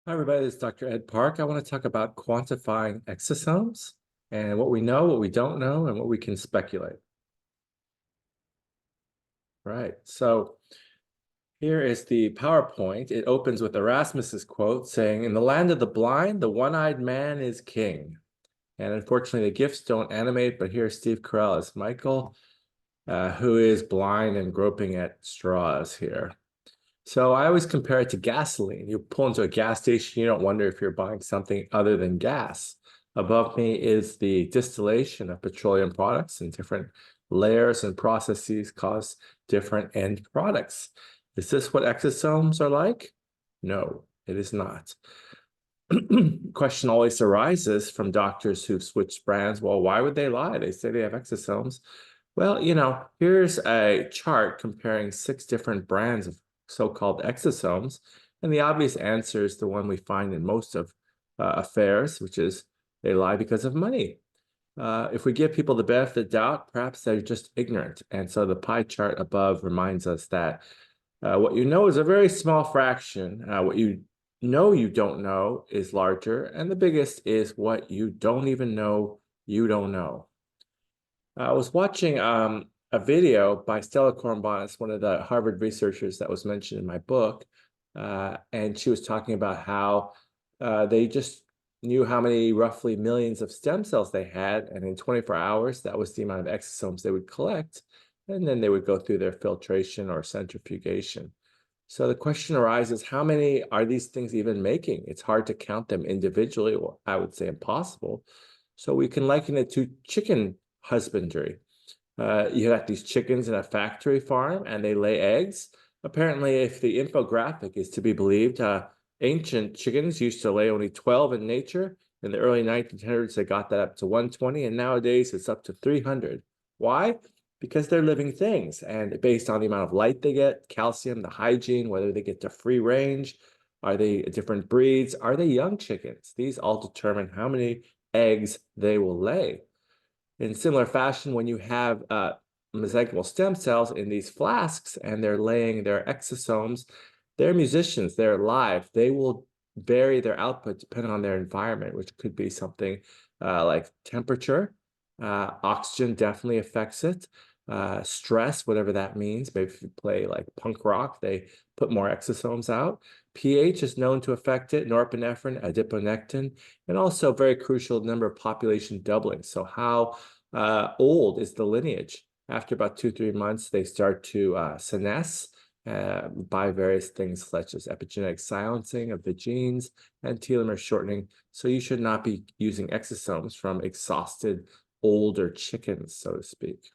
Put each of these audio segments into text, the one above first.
Hi, everybody. This is Dr. Ed Park. I want to talk about quantifying exosomes and what we know, what we don't know, and what we can speculate. Right. So here is the PowerPoint. It opens with Erasmus's quote saying, "In the land of the blind, the one-eyed man is king." And unfortunately, the GIFs don't animate, but here's Steve Carell as Michael, who is blind and groping at straws here. So I always compare it to gasoline. You pull into a gas station, you don't wonder if you're buying something other than gas. Above me is the distillation of petroleum products, and different layers and processes cause different end products. Is this what exosomes are like? No, it is not. Question always arises from doctors who've switched brands. Well, why would they lie? They say they have exosomes. Well, here's a chart comparing 6 different brands of so-called exosomes, and the obvious answer is the one we find in most of affairs, which is they lie because of money. If we give people the benefit of the doubt, perhaps they're just ignorant. And so the pie chart above reminds us that what you know is a very small fraction. What you know you don't know is larger, and the biggest is what you don't even know you don't know. I was watching a video by Stella Kornbonus, one of the Harvard researchers that was mentioned in my book, and she was talking about how they just knew how many roughly millions of stem cells they had, and in 24 hours, that was the amount of exosomes they would collect, and then they would go through their filtration or centrifugation. So the question arises, how many are these things even making? It's hard to count them individually, or I would say impossible. So we can liken it to chicken husbandry. You got these chickens in a factory farm and they lay eggs. Apparently, if the infographic is to be believed, ancient chickens used to lay only 12 in nature. In the early 1900s, they got that up to 120, and nowadays it's up to 300. Why? Because they're living things, and based on the amount of light they get, calcium, the hygiene, whether they get to free range, are they different breeds, are they young chickens? These all determine how many eggs they will lay. In similar fashion, when you have mesenchymal stem cells in these flasks and they're laying their exosomes, they're musicians, they're live. They will vary their output depending on their environment, which could be something like temperature. Oxygen definitely affects it. Stress, whatever that means. Maybe if you play like punk rock, they put more exosomes out. pH is known to affect it, norepinephrine, adiponectin, and also very crucial number of population doubling. So how old is the lineage? After about 2-3 months, they start to senesce by various things such as epigenetic silencing of the genes and telomere shortening. So you should not be using exosomes from exhausted older chickens, so to speak.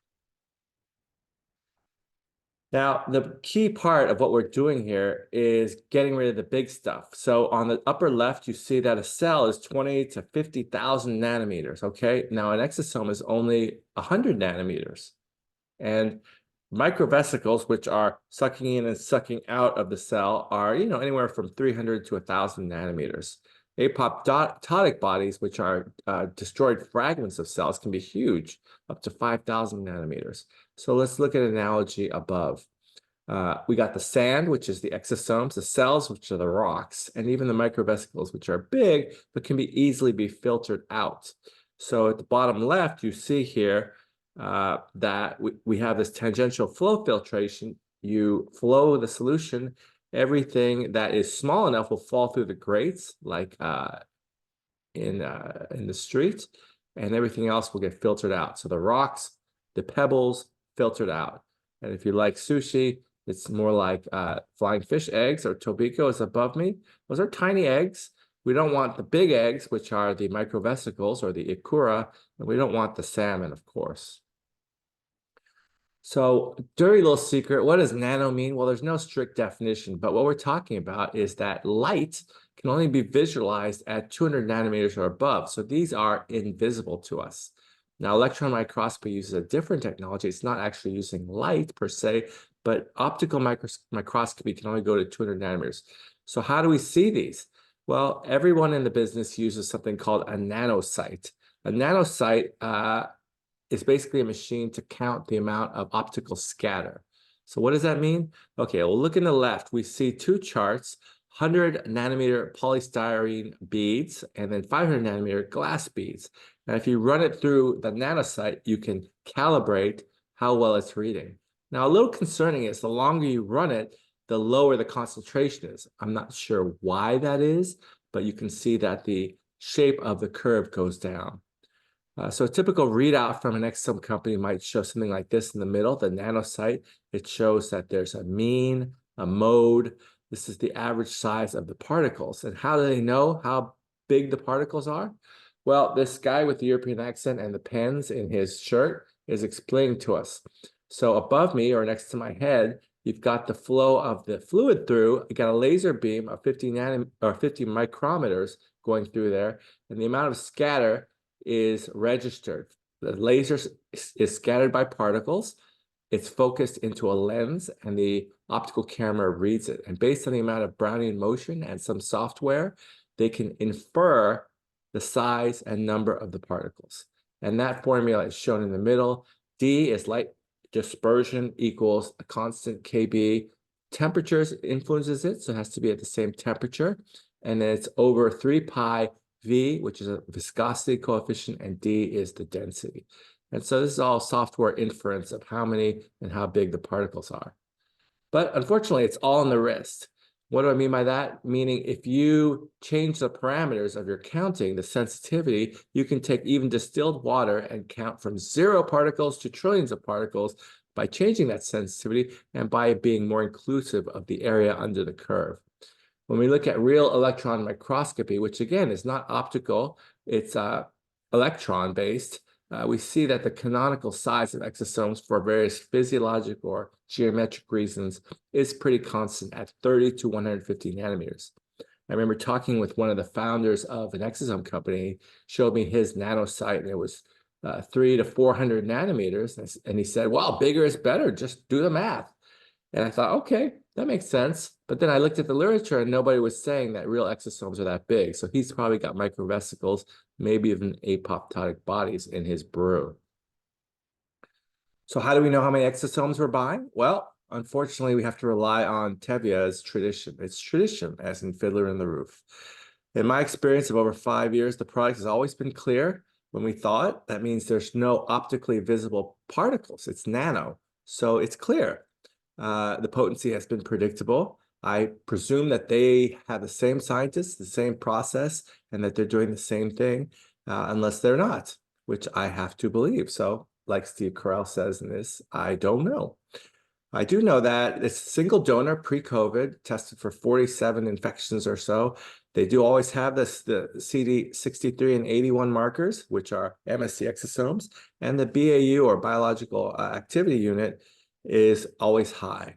Now, the key part of what we're doing here is getting rid of the big stuff. So on the upper left, you see that a cell is 20 to 50,000 nanometers, okay? Now, an exosome is only 100 nanometers. And microvesicles, which are sucking in and sucking out of the cell, are, anywhere from 300 to 1,000 nanometers. Apoptotic bodies, which are destroyed fragments of cells, can be huge, up to 5,000 nanometers. So let's look at an analogy above. We got the sand, which is the exosomes, the cells, which are the rocks, and even the microvesicles, which are big, but can be easily be filtered out. So at the bottom left, you see here that we have this tangential flow filtration. You flow the solution, everything that is small enough will fall through the grates, like in the street, and everything else will get filtered out. So the rocks, the pebbles, filtered out. And if you like sushi, it's more like flying fish eggs, or tobiko is above me. Those are tiny eggs. We don't want the big eggs, which are the microvesicles or the ikura, and we don't want the salmon, of course. So, dirty little secret, what does nano mean? Well, there's no strict definition, but what we're talking about is that light can only be visualized at 200 nanometers or above. So these are invisible to us. Now, electron microscopy uses a different technology. It's not actually using light per se, but optical microscopy can only go to 200 nanometers. So how do we see these? Well, everyone in the business uses something called a nanosite. A nanosite is basically a machine to count the amount of optical scatter. So what does that mean? Okay, well, look in the left. We see 2 charts. 100 nanometer polystyrene beads and then 500 nanometer glass beads. And if you run it through the nanosite, you can calibrate how well it's reading. Now, a little concerning is the longer you run it, the lower the concentration is. I'm not sure why that is, but you can see that the shape of the curve goes down. So a typical readout from an exosome company might show something like this in the middle, the nanosite. It shows that there's a mean, a mode. This is the average size of the particles. And how do they know how big the particles are? Well, this guy with the European accent and the pens in his shirt is explaining to us. So above me or next to my head, you've got the flow of the fluid through. You got a laser beam of 50 micrometers going through there, and the amount of scatter is registered. The laser is scattered by particles. It's focused into a lens, and the optical camera reads it. And based on the amount of Brownian motion and some software, they can infer the size and number of the particles. And that formula is shown in the middle. D is light dispersion equals a constant KB. Temperatures influences it, so it has to be at the same temperature. And then it's over 3 pi V, which is a viscosity coefficient, and D is the density. And so this is all software inference of how many and how big the particles are. But unfortunately, it's all in the wrist. What do I mean by that? Meaning if you change the parameters of your counting, the sensitivity, you can take even distilled water and count from 0 particles to trillions of particles by changing that sensitivity and by being more inclusive of the area under the curve. When we look at real electron microscopy, which again is not optical, it's electron-based, we see that the canonical size of exosomes for various physiological or geometric reasons is pretty constant at 30 to 150 nanometers. I remember talking with one of the founders of an exosome company, showed me his nanosite, and it was 300 to 400 nanometers. And he said, well, bigger is better, just do the math. And I thought, okay, that makes sense. But then I looked at the literature and nobody was saying that real exosomes are that big. So he's probably got microvesicles, maybe even apoptotic bodies in his brew. So how do we know how many exosomes we're buying? Well, unfortunately, we have to rely on Tevia's tradition. It's tradition, as in Fiddler in the Roof. In my experience of over 5 years, the product has always been clear. When we thaw it, that means there's no optically visible particles. It's nano, so it's clear. The potency has been predictable. I presume that they have the same scientists, the same process, and that they're doing the same thing, unless they're not, which I have to believe. So, like Steve Carell says in this, I don't know. I do know that it's a single donor pre-COVID, tested for 47 infections or so. They do always have the CD63 and 81 markers, which are MSC exosomes, and the BAU or biological activity unit is always high.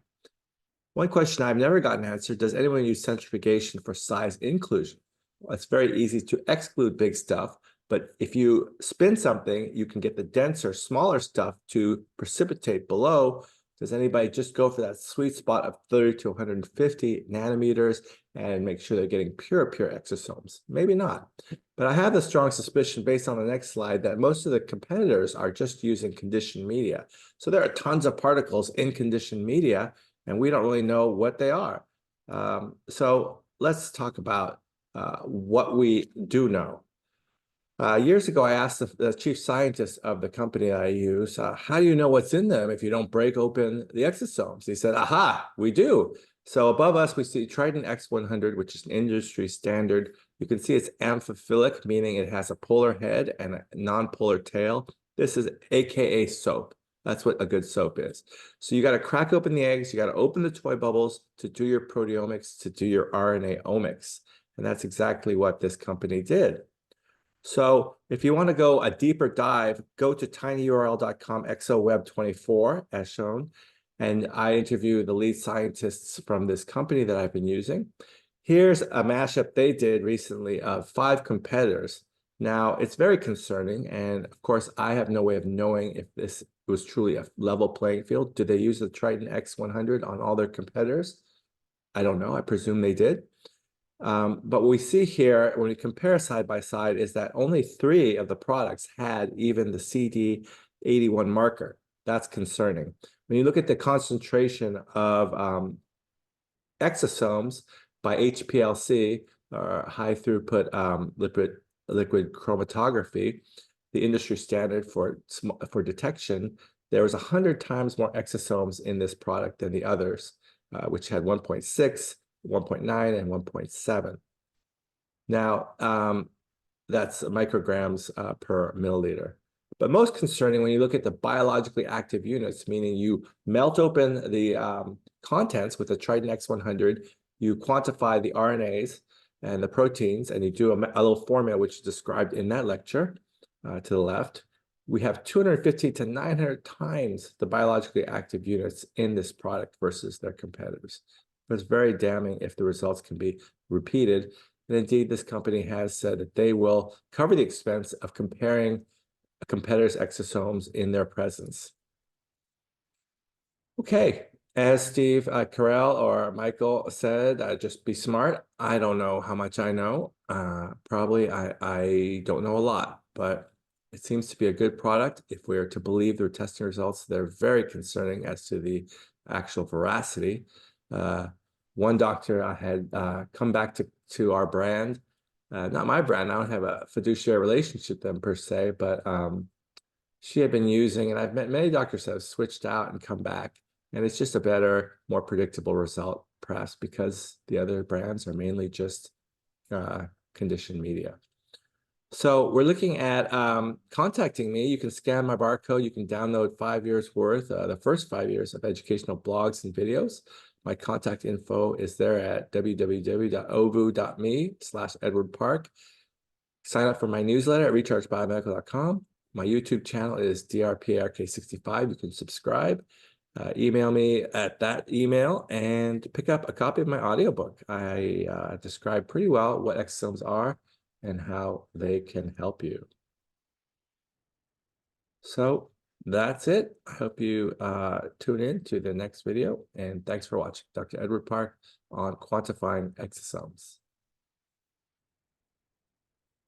One question I've never gotten answered, does anyone use centrifugation for size inclusion? Well, it's very easy to exclude big stuff, but if you spin something, you can get the denser, smaller stuff to precipitate below. Does anybody just go for that sweet spot of 30 to 150 nanometers and make sure they're getting pure exosomes? Maybe not. But I have the strong suspicion based on the next slide that most of the competitors are just using conditioned media. So there are tons of particles in conditioned media, and we don't really know what they are. So let's talk about what we do know. Years ago, I asked the chief scientist of the company I use, how do you know what's in them if you don't break open the exosomes? He said, aha, we do. So above us, we see Triton X100, which is an industry standard. You can see it's amphiphilic, meaning it has a polar head and a non-polar tail. This is AKA soap. That's what a good soap is. So you got to crack open the eggs. You got to open the toy bubbles to do your proteomics, to do your RNA omics. And that's exactly what this company did. So if you want to go a deeper dive, go to tinyurl.com exoweb24 as shown. And I interview the lead scientists from this company that I've been using. Here's a mashup they did recently of 5 competitors. Now, it's very concerning. And of course, I have no way of knowing if this was truly a level playing field. Did they use the Triton X100 on all their competitors? I don't know. I presume they did. But what we see here, when we compare side by side, is that only 3 of the products had even the CD81 marker. That's concerning. When you look at the concentration of exosomes, by HPLC, or high throughput liquid chromatography, the industry standard for detection. There was 100 times more exosomes in this product than the others, which had 1.6, 1.9, and 1.7. Now, that's micrograms per milliliter. But most concerning, when you look at the biologically active units, meaning you melt open the contents with a Triton X100, you quantify the RNAs and the proteins, and you do a little formula, which is described in that lecture to the left. We have 250 to 900 times the biologically active units in this product versus their competitors. But it's very damning if the results can be repeated. And indeed, this company has said that they will cover the expense of comparing a competitor's exosomes in their presence. Okay, as Steve Carell or Michael said, just be smart. I don't know how much I know. Probably I don't know a lot, but it seems to be a good product. If we're to believe their testing results, they're very concerning as to the actual veracity. One doctor I had come back to our brand, not my brand. I don't have a fiduciary relationship with them per se, but she had been using, and I've met many doctors that have switched out and come back, and it's just a better, more predictable result, perhaps because the other brands are mainly just conditioned media. So we're looking at contacting me. You can scan my barcode. You can download 5 years worth, the first 5 years of educational blogs and videos. My contact info is there at www.ovu.me/Edward Park. Sign up for my newsletter at rechargebiomedical.com. My YouTube channel is drpark65. You can subscribe. Email me at that email and pick up a copy of my audiobook. I describe pretty well what exosomes are and how they can help you. So that's it. I hope you tune in to the next video, and thanks for watching. Dr. Edward Park on quantifying exosomes.